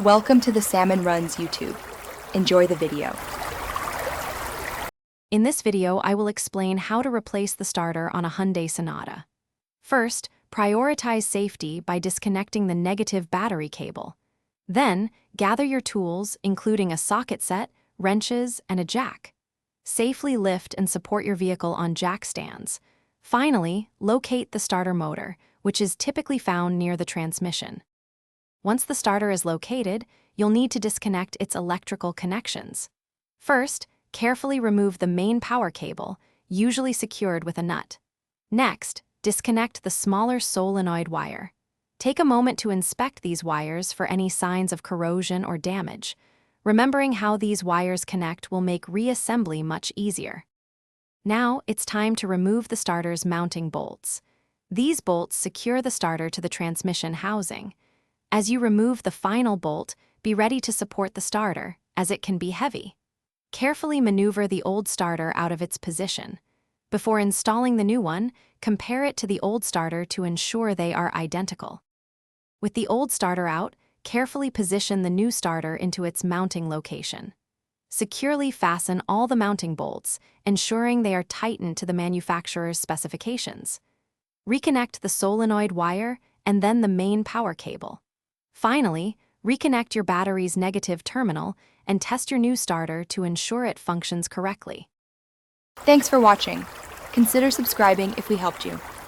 Welcome to the Salmon Runs YouTube. Enjoy the video. In this video, I will explain how to replace the starter on a Hyundai Sonata. First, prioritize safety by disconnecting the negative battery cable. Then, gather your tools, including a socket set, wrenches, and a jack. Safely lift and support your vehicle on jack stands. Finally, locate the starter motor, which is typically found near the transmission. Once the starter is located, you'll need to disconnect its electrical connections. First, carefully remove the main power cable, usually secured with a nut. Next, disconnect the smaller solenoid wire. Take a moment to inspect these wires for any signs of corrosion or damage. Remembering how these wires connect will make reassembly much easier. Now, it's time to remove the starter's mounting bolts. These bolts secure the starter to the transmission housing. As you remove the final bolt, be ready to support the starter, as it can be heavy. Carefully maneuver the old starter out of its position. Before installing the new one, compare it to the old starter to ensure they are identical. With the old starter out, carefully position the new starter into its mounting location. Securely fasten all the mounting bolts, ensuring they are tightened to the manufacturer's specifications. Reconnect the solenoid wire and then the main power cable. Finally, reconnect your battery's negative terminal and test your new starter to ensure it functions correctly. Thanks for watching. Consider subscribing if we helped you.